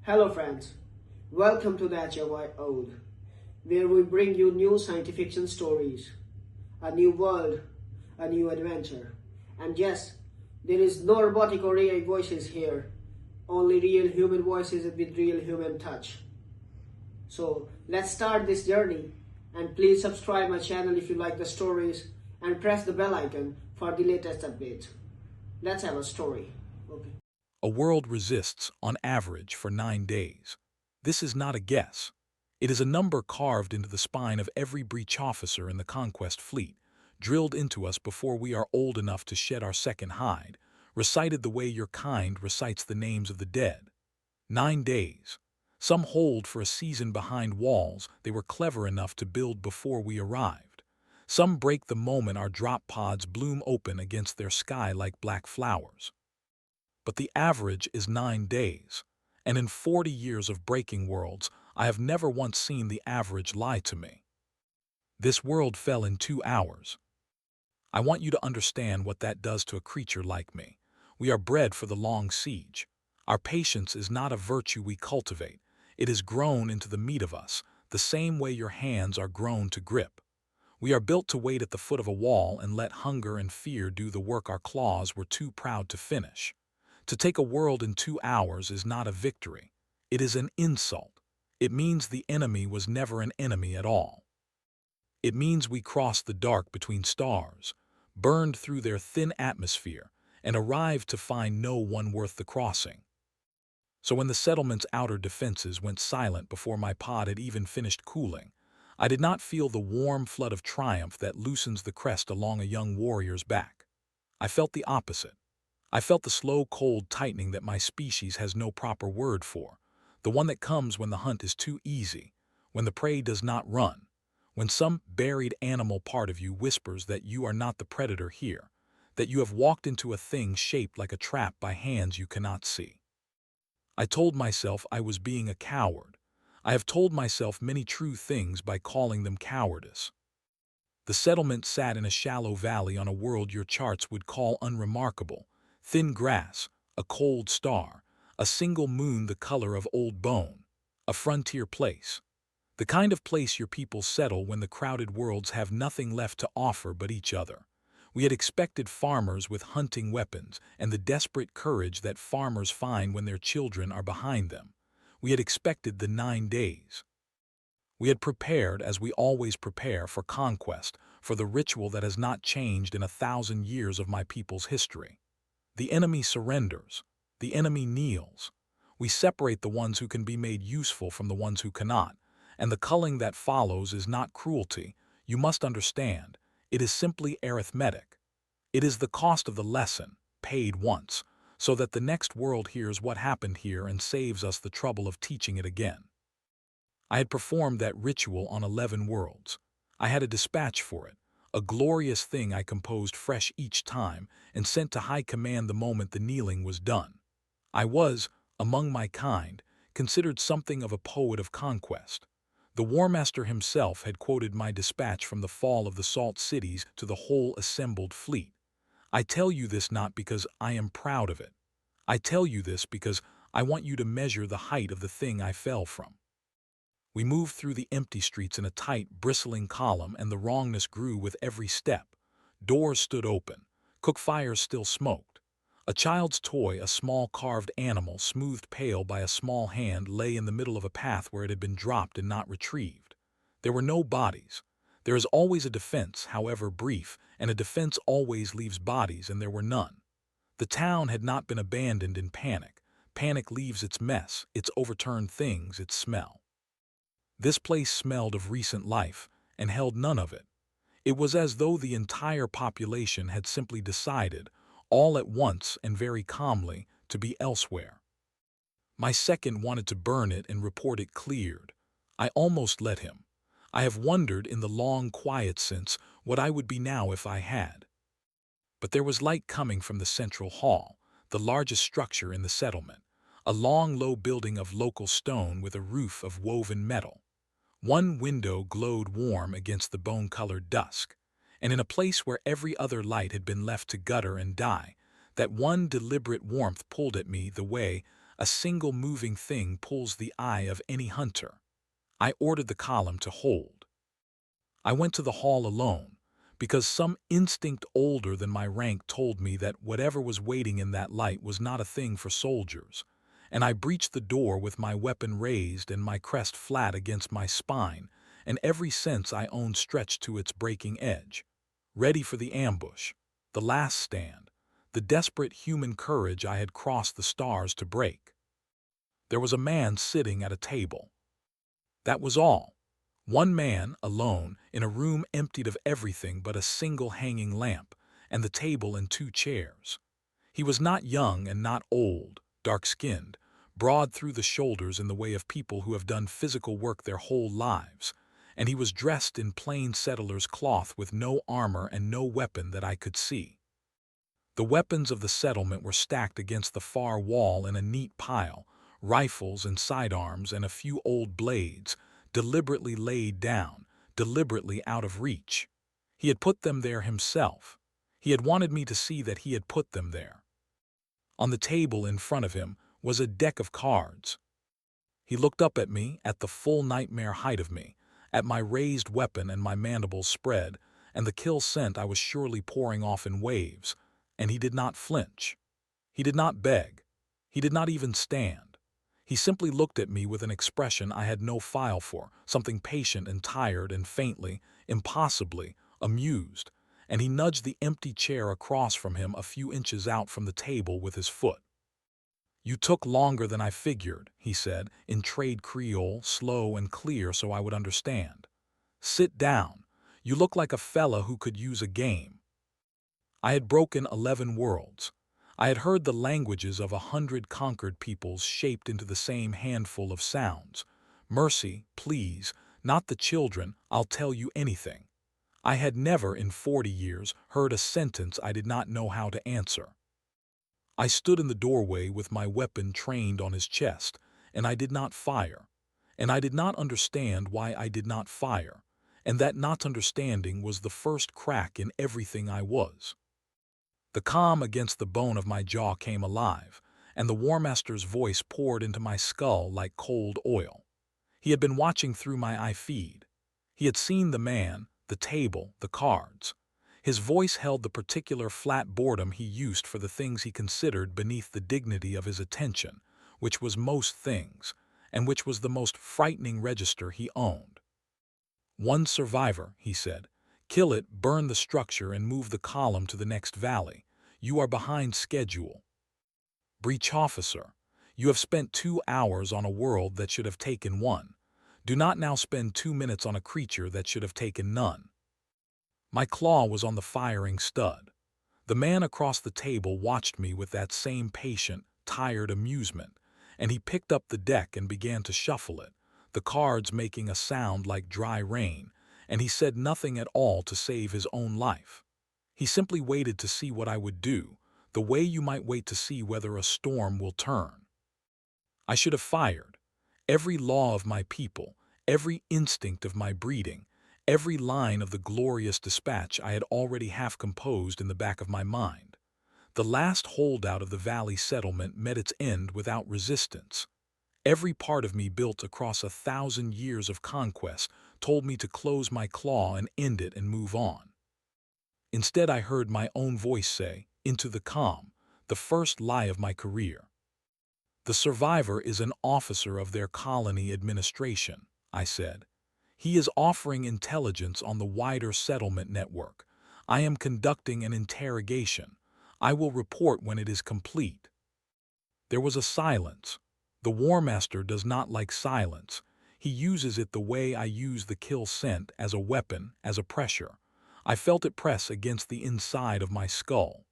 Hello friends, welcome to the HFY Ode, where we bring you new science fiction stories, a new world, a new adventure. And yes, there is no robotic or AI voices here, only real human voices with real human touch. So let's start this journey, and please subscribe my channel if you like the stories and press the bell icon for the latest updates. Let's have a story. Okay. A world resists, on average, for 9 days. This is not a guess. It is a number carved into the spine of every breach officer in the Conquest fleet, drilled into us before we are old enough to shed our second hide, recited the way your kind recites the names of the dead. 9 days. Some hold for a season behind walls they were clever enough to build before we arrived. Some break the moment our drop pods bloom open against their sky like black flowers. But the average is 9 days, and in 40 years of breaking worlds, I have never once seen the average lie to me. This world fell in 2 hours. I want you to understand what that does to a creature like me. We are bred for the long siege. Our patience is not a virtue we cultivate. It is grown into the meat of us, the same way your hands are grown to grip. We are built to wait at the foot of a wall and let hunger and fear do the work our claws were too proud to finish. To take a world in 2 hours is not a victory. It is an insult. It means the enemy was never an enemy at all. It means we crossed the dark between stars, burned through their thin atmosphere, and arrived to find no one worth the crossing. So when the settlement's outer defenses went silent before my pod had even finished cooling, I did not feel the warm flood of triumph that loosens the crest along a young warrior's back. I felt the opposite. I felt the slow, cold tightening that my species has no proper word for, the one that comes when the hunt is too easy, when the prey does not run, when some buried animal part of you whispers that you are not the predator here, that you have walked into a thing shaped like a trap by hands you cannot see. I told myself I was being a coward. I have told myself many true things by calling them cowardice. The settlement sat in a shallow valley on a world your charts would call unremarkable. Thin grass, a cold star, a single moon the color of old bone, a frontier place. The kind of place your people settle when the crowded worlds have nothing left to offer but each other. We had expected farmers with hunting weapons and the desperate courage that farmers find when their children are behind them. We had expected the 9 days. We had prepared, as we always prepare, for conquest, for the ritual that has not changed in 1,000 years of my people's history. The enemy surrenders. The enemy kneels. We separate the ones who can be made useful from the ones who cannot, and the culling that follows is not cruelty. You must understand, it is simply arithmetic. It is the cost of the lesson, paid once, so that the next world hears what happened here and saves us the trouble of teaching it again. I had performed that ritual on 11 worlds. I had a dispatch for it, a glorious thing I composed fresh each time and sent to high command the moment the kneeling was done. I was, among my kind, considered something of a poet of conquest. The War Master himself had quoted my dispatch from the fall of the salt cities to the whole assembled fleet. I tell you this not because I am proud of it. I tell you this because I want you to measure the height of the thing I fell from. We moved through the empty streets in a tight, bristling column, and the wrongness grew with every step. Doors stood open. Cook fires still smoked. A child's toy, a small carved animal, smoothed pale by a small hand, lay in the middle of a path where it had been dropped and not retrieved. There were no bodies. There is always a defense, however brief, and a defense always leaves bodies, and there were none. The town had not been abandoned in panic. Panic leaves its mess, its overturned things, its smell. This place smelled of recent life and held none of it. It was as though the entire population had simply decided, all at once and very calmly, to be elsewhere. My second wanted to burn it and report it cleared. I almost let him. I have wondered in the long quiet since what I would be now if I had. But there was light coming from the central hall, the largest structure in the settlement, a long low building of local stone with a roof of woven metal. One window glowed warm against the bone-colored dusk, and in a place where every other light had been left to gutter and die, that one deliberate warmth pulled at me the way A single moving thing pulls the eye of any hunter. I ordered the column to hold. I went to the hall alone, because some instinct older than my rank told me that whatever was waiting in that light was not a thing for soldiers, and I breached the door with my weapon raised and my crest flat against my spine, and every sense I owned stretched to its breaking edge, ready for the ambush, the last stand, the desperate human courage I had crossed the stars to break. There was a man sitting at a table. That was all. One man, alone, in a room emptied of everything but a single hanging lamp, and the table and two chairs. He was not young and not old, dark-skinned, broad through the shoulders in the way of people who have done physical work their whole lives, and he was dressed in plain settler's cloth with no armor and no weapon that I could see. The weapons of the settlement were stacked against the far wall in a neat pile, rifles and sidearms and a few old blades, deliberately laid down, deliberately out of reach. He had put them there himself. He had wanted me to see that he had put them there. On the table in front of him was a deck of cards. He looked up at me, at the full nightmare height of me, at my raised weapon and my mandibles spread, and the kill scent I was surely pouring off in waves, and he did not flinch. He did not beg. He did not even stand. He simply looked at me with an expression I had no file for, something patient and tired and faintly, impossibly, amused, and he nudged the empty chair across from him a few inches out from the table with his foot. "You took longer than I figured," he said, in trade Creole, slow and clear so I would understand. "Sit down. You look like a fella who could use a game." I had broken 11 worlds. I had heard the languages of 100 conquered peoples shaped into the same handful of sounds. Mercy, please, not the children, I'll tell you anything. I had never in 40 years heard a sentence I did not know how to answer. I stood in the doorway with my weapon trained on his chest, and I did not fire. And I did not understand why I did not fire, and that not understanding was the first crack in everything I was. The calm against the bone of my jaw came alive, and the War Master's voice poured into my skull like cold oil. He had been watching through my eye feed. He had seen the man, the table, the cards. His voice held the particular flat boredom he used for the things he considered beneath the dignity of his attention, which was most things, and which was the most frightening register he owned. "One survivor," he said. "Kill it, burn the structure, and move the column to the next valley. You are behind schedule." "Breach officer, you have spent 2 hours on a world that should have taken 1. Do not now spend 2 minutes on a creature that should have taken none." My claw was on the firing stud. The man across the table watched me with that same patient, tired amusement, and he picked up the deck and began to shuffle it, the cards making a sound like dry rain, and he said nothing at all to save his own life. He simply waited to see what I would do, the way you might wait to see whether a storm will turn. I should have fired. Every law of my people, every instinct of my breeding, every line of the glorious dispatch I had already half composed in the back of my mind. The last holdout of the valley settlement met its end without resistance. Every part of me built across 1,000 years of conquest told me to close my claw and end it and move on. Instead, I heard my own voice say, into the calm, the first lie of my career. "The survivor is an officer of their colony administration," I said. "He is offering intelligence on the wider settlement network. I am conducting an interrogation. I will report when it is complete." There was a silence. The War Master does not like silence. He uses it the way I use the kill scent, as a weapon, as a pressure. I felt it press against the inside of my skull.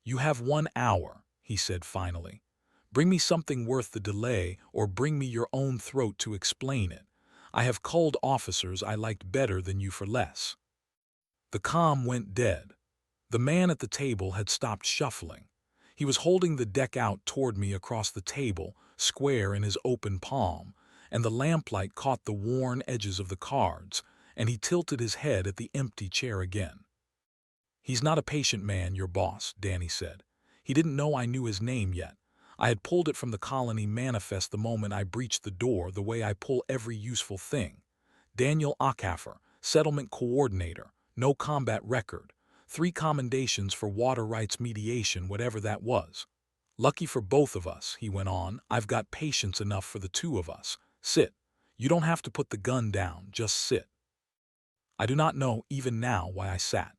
"You have 1 hour," he said finally. "Bring me something worth the delay, or bring me your own throat to explain it. I have culled officers I liked better than you for less." The calm went dead. The man at the table had stopped shuffling. He was holding the deck out toward me across the table, square in his open palm, and the lamplight caught the worn edges of the cards, and he tilted his head at the empty chair again. "He's not a patient man, your boss," Danny said. "He didn't know I knew his name yet. I had pulled it from the colony manifest the moment I breached the door, the way I pull every useful thing. Daniel Ackhaffer, settlement coordinator, no combat record, 3 commendations for water rights mediation, whatever that was. Lucky for both of us, he went on, I've got patience enough for the 2 of us. Sit. You don't have to put the gun down, just sit. I do not know, even now, why I sat.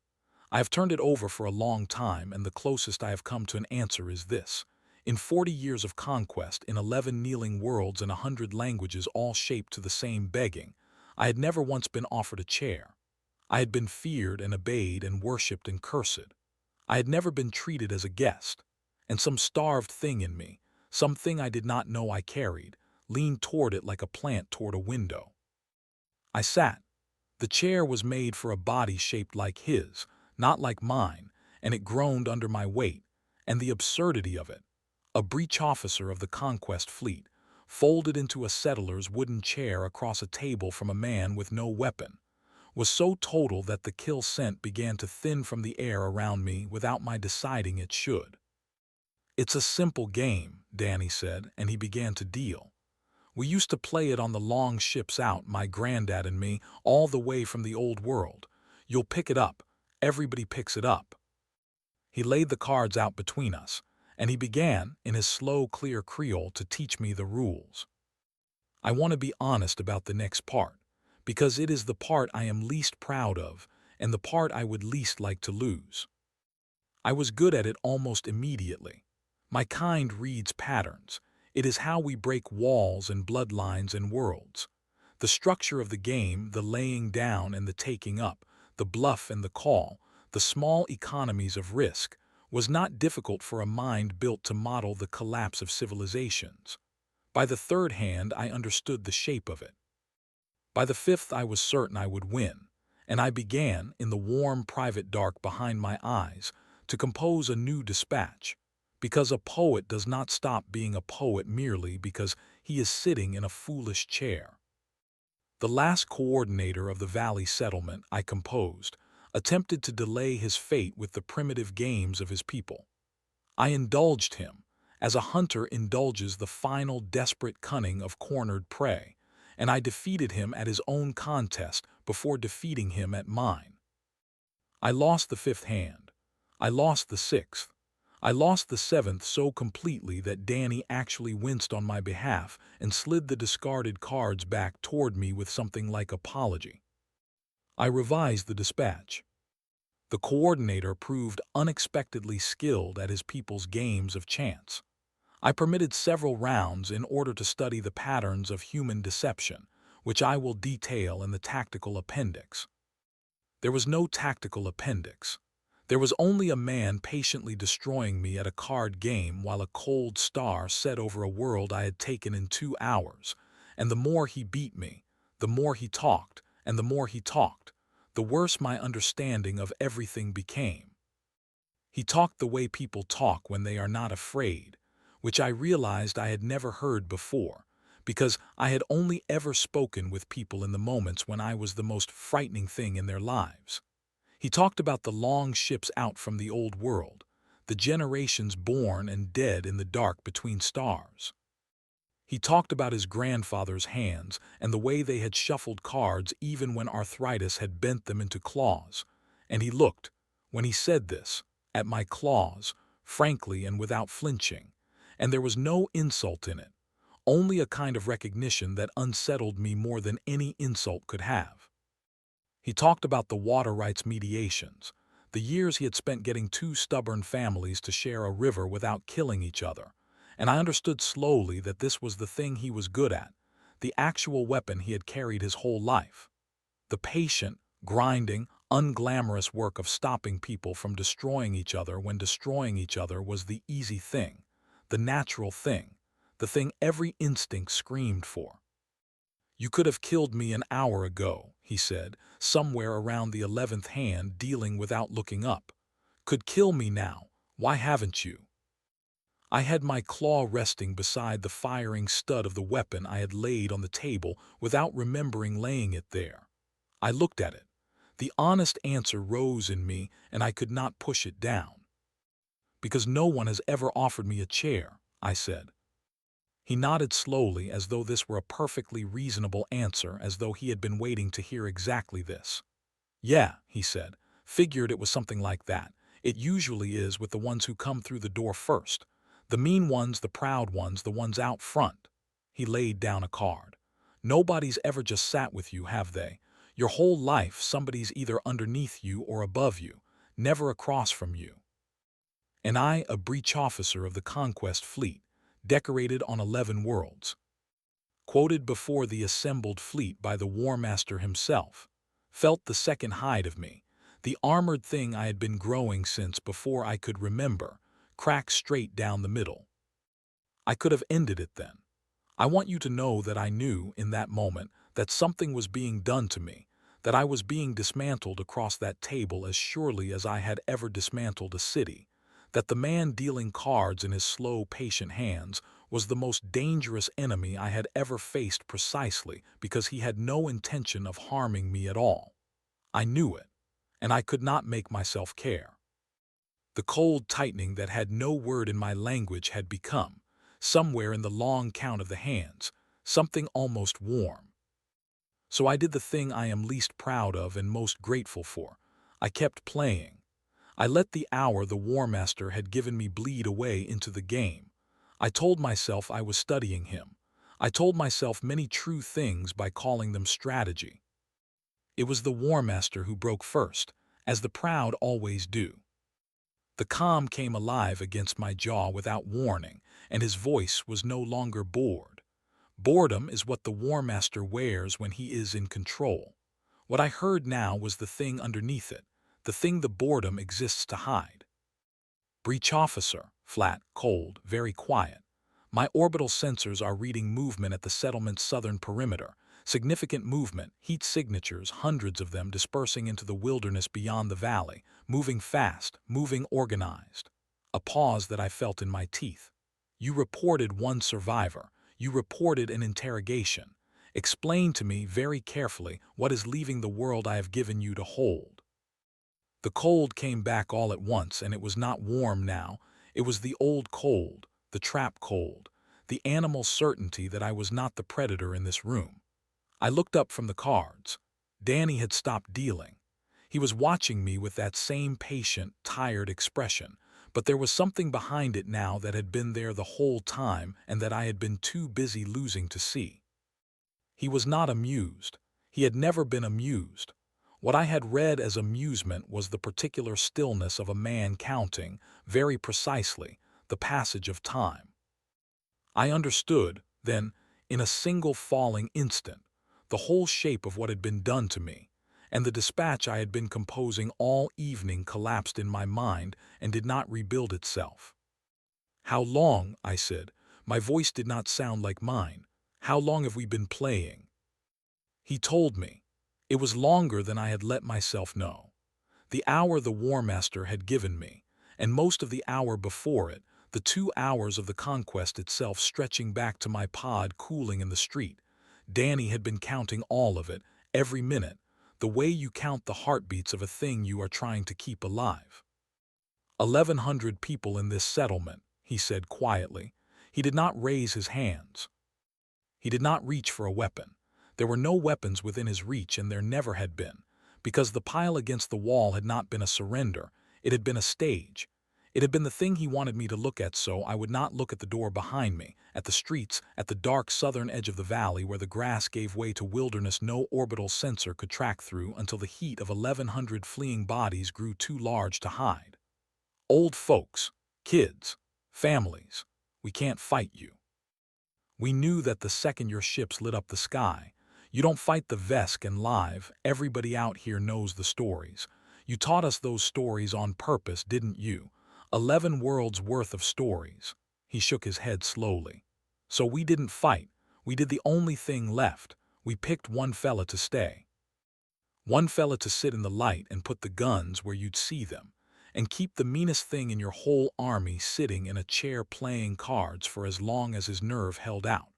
I have turned it over for a long time, and the closest I have come to an answer is this. In 40 years of conquest, in 11 kneeling worlds and 100 languages all shaped to the same begging, I had never once been offered a chair. I had been feared and obeyed and worshipped and cursed. I had never been treated as a guest. And some starved thing in me, something I did not know I carried, leaned toward it like a plant toward a window. I sat. The chair was made for a body shaped like his, not like mine, and it groaned under my weight, and the absurdity of it. A breach officer of the Conquest fleet, folded into a settler's wooden chair across a table from a man with no weapon, was so total that the kill scent began to thin from the air around me without my deciding it should. It's a simple game, Danny said, and he began to deal. We used to play it on the long ships out, my granddad and me, all the way from the old world. You'll pick it up. Everybody picks it up. He laid the cards out between us, and he began, in his slow, clear Creole, to teach me the rules. I want to be honest about the next part, because it is the part I am least proud of, and the part I would least like to lose. I was good at it almost immediately. My kind reads patterns. It is how we break walls and bloodlines and worlds. The structure of the game, the laying down and the taking up, the bluff and the call, the small economies of risk, was not difficult for a mind built to model the collapse of civilizations. By the 3rd hand, I understood the shape of it. By the 5th, I was certain I would win, and I began, in the warm private dark behind my eyes, to compose a new dispatch, because a poet does not stop being a poet merely because he is sitting in a foolish chair. The last coordinator of the valley settlement, I composed, attempted to delay his fate with the primitive games of his people. I indulged him, as a hunter indulges the final desperate cunning of cornered prey, and I defeated him at his own contest before defeating him at mine. I lost the 5th hand. I lost the 6th. I lost the 7th so completely that Danny actually winced on my behalf and slid the discarded cards back toward me with something like apology. I revised the dispatch. The coordinator proved unexpectedly skilled at his people's games of chance. I permitted several rounds in order to study the patterns of human deception, which I will detail in the tactical appendix. There was no tactical appendix. There was only a man patiently destroying me at a card game while a cold star set over a world I had taken in 2 hours, and the more he beat me, the more he talked, and the more he talked, the worse my understanding of everything became. He talked the way people talk when they are not afraid, which I realized I had never heard before, because I had only ever spoken with people in the moments when I was the most frightening thing in their lives. He talked about the long ships out from the old world, the generations born and dead in the dark between stars. He talked about his grandfather's hands and the way they had shuffled cards even when arthritis had bent them into claws, and he looked, when he said this, at my claws, frankly and without flinching, and there was no insult in it, only a kind of recognition that unsettled me more than any insult could have. He talked about the water rights mediations, the years he had spent getting 2 stubborn families to share a river without killing each other, and I understood slowly that this was the thing he was good at, the actual weapon he had carried his whole life. The patient, grinding, unglamorous work of stopping people from destroying each other when destroying each other was the easy thing, the natural thing, the thing every instinct screamed for. You could have killed me an hour ago, he said, somewhere around the 11th hand, dealing without looking up. Could kill me now, why haven't you? I had my claw resting beside the firing stud of the weapon I had laid on the table without remembering laying it there. I looked at it. The honest answer rose in me, and I could not push it down. Because no one has ever offered me a chair, I said. He nodded slowly as though this were a perfectly reasonable answer, as though he had been waiting to hear exactly this. Yeah, he said. Figured it was something like that. It usually is with the ones who come through the door first. The mean ones, the proud ones, the ones out front. He laid down a card. Nobody's ever just sat with you, have they? Your whole life somebody's either underneath you or above you, never across from you. And I, a breach officer of the Conquest fleet, decorated on 11 worlds, quoted before the assembled fleet by the War Master himself, felt the second hide of me, the armored thing I had been growing since before I could remember, crack straight down the middle. I could have ended it then. I want you to know that I knew in that moment that something was being done to me, that I was being dismantled across that table as surely as I had ever dismantled a city, that the man dealing cards in his slow, patient hands was the most dangerous enemy I had ever faced precisely because he had no intention of harming me at all. I knew it, and I could not make myself care. The cold tightening that had no word in my language had become, somewhere in the long count of the hands, something almost warm. So I did the thing I am least proud of and most grateful for. I kept playing. I let the hour the War Master had given me bleed away into the game. I told myself I was studying him. I told myself many true things by calling them strategy. It was the War Master who broke first, as the proud always do. The calm came alive against my jaw without warning, and his voice was no longer bored. Boredom is what the War Master wears when he is in control. What I heard now was the thing underneath it, the thing the boredom exists to hide. Breach officer, flat, cold, very quiet. My orbital sensors are reading movement at the settlement's southern perimeter. Significant movement, heat signatures, hundreds of them dispersing into the wilderness beyond the valley, moving fast, moving organized. A pause that I felt in my teeth. You reported one survivor. You reported an interrogation. Explain to me very carefully what is leaving the world I have given you to hold. The cold came back all at once, and it was not warm now. It was the old cold, the trap cold, the animal certainty that I was not the predator in this room. I looked up from the cards. Danny had stopped dealing. He was watching me with that same patient, tired expression, but there was something behind it now that had been there the whole time and that I had been too busy losing to see. He was not amused. He had never been amused. What I had read as amusement was the particular stillness of a man counting, very precisely, the passage of time. I understood, then, in a single falling instant, the whole shape of what had been done to me, and the dispatch I had been composing all evening collapsed in my mind and did not rebuild itself. "How long?" I said. My voice did not sound like mine. "How long have we been playing?" He told me. It was longer than I had let myself know. The hour the War Master had given me, and most of the hour before it, the 2 hours of the Conquest itself stretching back to my pod cooling in the street. Danny had been counting all of it, every minute, the way you count the heartbeats of a thing you are trying to keep alive. 1,100 people in this settlement, he said quietly. He did not raise his hands. He did not reach for a weapon. There were no weapons within his reach, and there never had been, because the pile against the wall had not been a surrender, it had been a stage. It had been the thing he wanted me to look at, so I would not look at the door behind me, at the streets, at the dark southern edge of the valley where the grass gave way to wilderness no orbital sensor could track through until the heat of 1,100 fleeing bodies grew too large to hide. Old folks, kids, families, we can't fight you. We knew that the second your ships lit up the sky. You don't fight the Vesk and live, everybody out here knows the stories. You taught us those stories on purpose, didn't you? 11 worlds worth of stories. He shook his head slowly. So we didn't fight. We did the only thing left. We picked one fella to stay. One fella to sit in the light and put the guns where you'd see them, and keep the meanest thing in your whole army sitting in a chair playing cards for as long as his nerve held out,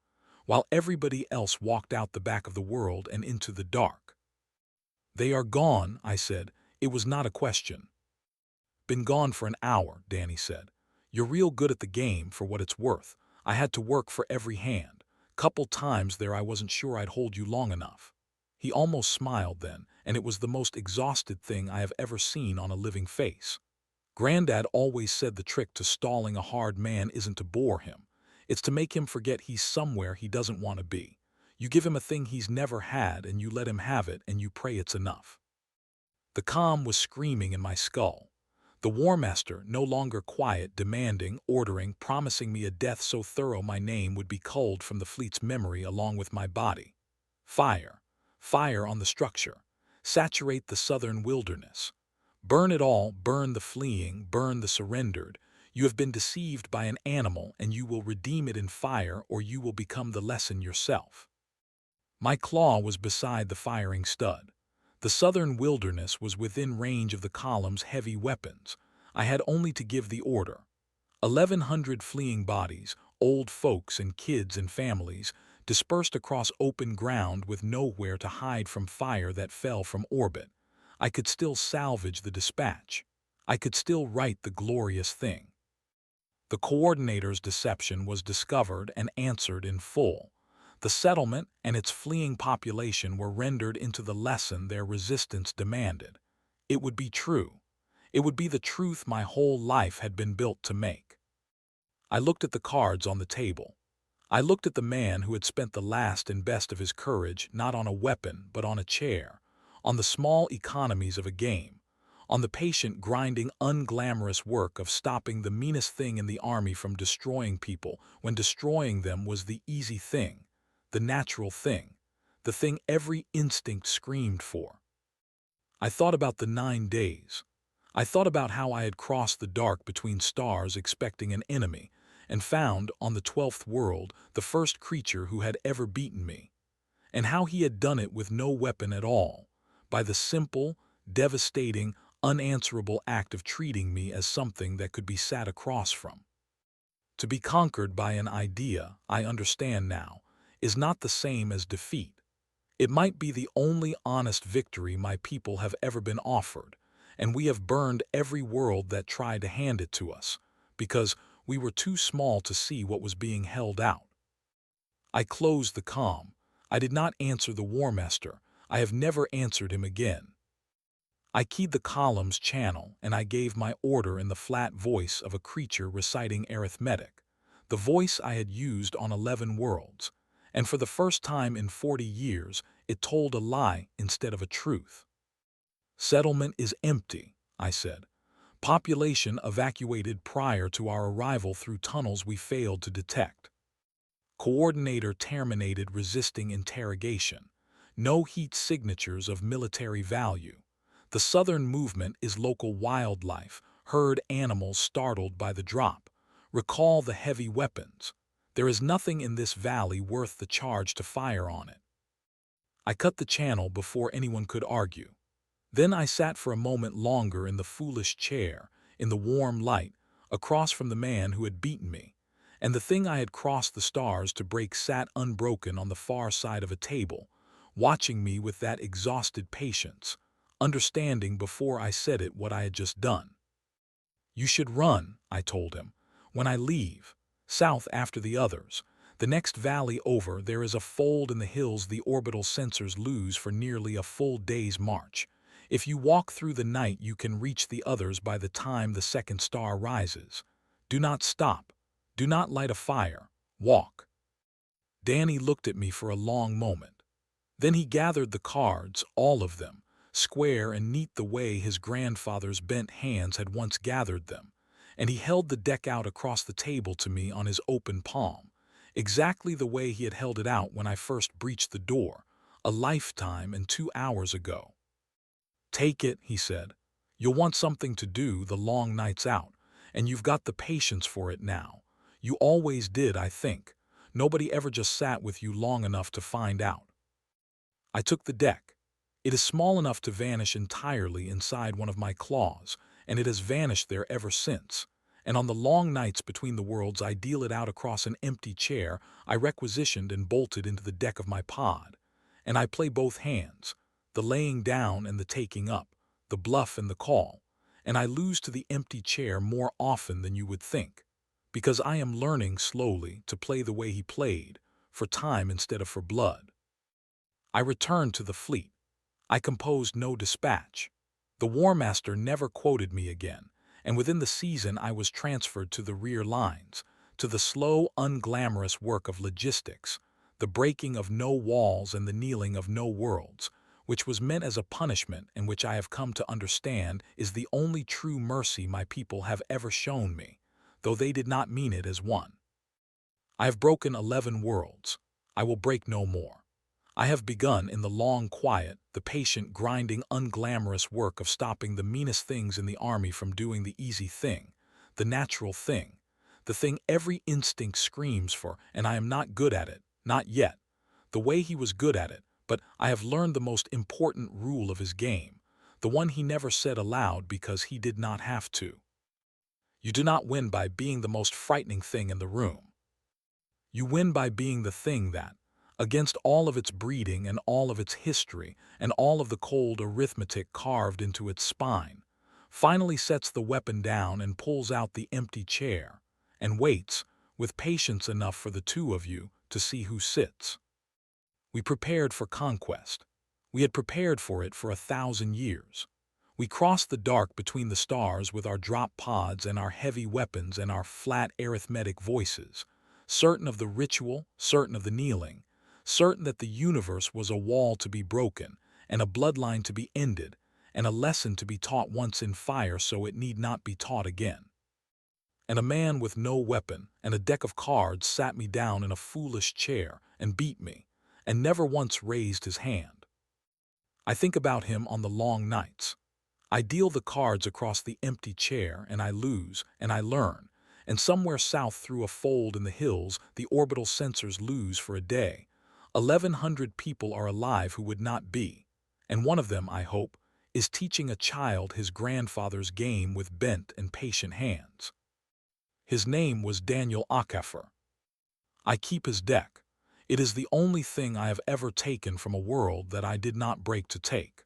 while everybody else walked out the back of the world and into the dark. "They are gone," I said. It was not a question. "Been gone for an hour," Danny said. You're real good at the game for what it's worth. I had to work for every hand. Couple times there I wasn't sure I'd hold you long enough." He almost smiled then, and it was the most exhausted thing I have ever seen on a living face. Granddad always said the trick to stalling a hard man isn't to bore him. It's to make him forget he's somewhere he doesn't want to be. You give him a thing he's never had and you let him have it and you pray it's enough. The calm was screaming in my skull. The War Master, no longer quiet, demanding, ordering, promising me a death so thorough my name would be culled from the fleet's memory along with my body. Fire. Fire on the structure. Saturate the southern wilderness. Burn it all, burn the fleeing, burn the surrendered. You have been deceived by an animal and you will redeem it in fire or you will become the lesson yourself. My claw was beside the firing stud. The southern wilderness was within range of the column's heavy weapons. I had only to give the order. 1,100 fleeing bodies, old folks and kids and families, dispersed across open ground with nowhere to hide from fire that fell from orbit. I could still salvage the dispatch. I could still write the glorious thing. The coordinator's deception was discovered and answered in full. The settlement and its fleeing population were rendered into the lesson their resistance demanded. It would be true. It would be the truth my whole life had been built to make. I looked at the cards on the table. I looked at the man who had spent the last and best of his courage not on a weapon but on a chair, on the small economies of a game, on the patient grinding unglamorous work of stopping the meanest thing in the army from destroying people when destroying them was the easy thing, the natural thing, the thing every instinct screamed for. I thought about the 9 days. I thought about how I had crossed the dark between stars expecting an enemy, and found, on the 12th world, the first creature who had ever beaten me, and how he had done it with no weapon at all, by the simple, devastating, unanswerable act of treating me as something that could be sat across from. To be conquered by an idea, I understand now, is not the same as defeat. It might be the only honest victory my people have ever been offered, and we have burned every world that tried to hand it to us, because we were too small to see what was being held out. I closed the comm. I did not answer the War Master. I have never answered him again. I keyed the column's channel, and I gave my order in the flat voice of a creature reciting arithmetic, the voice I had used on 11 worlds, and for the first time in 40 years, it told a lie instead of a truth. "Settlement is empty," I said. "Population evacuated prior to our arrival through tunnels we failed to detect." Coordinator terminated resisting interrogation. No heat signatures of military value. The southern movement is local wildlife, herd animals startled by the drop. Recall the heavy weapons. There is nothing in this valley worth the charge to fire on it. I cut the channel before anyone could argue. Then I sat for a moment longer in the foolish chair, in the warm light, across from the man who had beaten me, and the thing I had crossed the stars to break sat unbroken on the far side of a table, watching me with that exhausted patience, understanding before I said it what I had just done. "You should run," I told him. "When I leave, south after the others, the next valley over there is a fold in the hills the orbital sensors lose for nearly a full day's march. If you walk through the night you can reach the others by the time the second star rises. Do not stop. Do not light a fire. Walk." Danny looked at me for a long moment. Then he gathered the cards, all of them, square and neat the way his grandfather's bent hands had once gathered them, and he held the deck out across the table to me on his open palm, exactly the way he had held it out when I first breached the door, a lifetime and 2 hours ago. "Take it," he said. "You'll want something to do the long nights out, and you've got the patience for it now. You always did, I think. Nobody ever just sat with you long enough to find out." I took the deck. It is small enough to vanish entirely inside one of my claws, and it has vanished there ever since. And on the long nights between the worlds I deal it out across an empty chair I requisitioned and bolted into the deck of my pod. And I play both hands, the laying down and the taking up, the bluff and the call, and I lose to the empty chair more often than you would think, because I am learning slowly to play the way he played, for time instead of for blood. I returned to the fleet. I composed no dispatch. The War Master never quoted me again, and within the season I was transferred to the rear lines, to the slow, unglamorous work of logistics, the breaking of no walls and the kneeling of no worlds, which was meant as a punishment and which I have come to understand is the only true mercy my people have ever shown me, though they did not mean it as one. I have broken 11 worlds. I will break no more. I have begun in the long quiet, the patient, grinding, unglamorous work of stopping the meanest things in the army from doing the easy thing, the natural thing, the thing every instinct screams for, and I am not good at it, not yet, the way he was good at it, but I have learned the most important rule of his game, the one he never said aloud because he did not have to. You do not win by being the most frightening thing in the room. You win by being the thing that, against all of its breeding and all of its history and all of the cold arithmetic carved into its spine, finally sets the weapon down and pulls out the empty chair and waits, with patience enough for the two of you to see who sits. We prepared for conquest. We had prepared for it for 1,000 years. We crossed the dark between the stars with our drop pods and our heavy weapons and our flat arithmetic voices, certain of the ritual, certain of the kneeling, certain that the universe was a wall to be broken and a bloodline to be ended and a lesson to be taught once in fire so it need not be taught again. And a man with no weapon and a deck of cards sat me down in a foolish chair and beat me, and never once raised his hand. I think about him on the long nights. I deal the cards across the empty chair, and I lose, and I learn, and somewhere south through a fold in the hills the orbital sensors lose for a day. 1,100 people are alive who would not be, and one of them, I hope, is teaching a child his grandfather's game with bent and patient hands. His name was Daniel Akafer. I keep his deck. It is the only thing I have ever taken from a world that I did not break to take.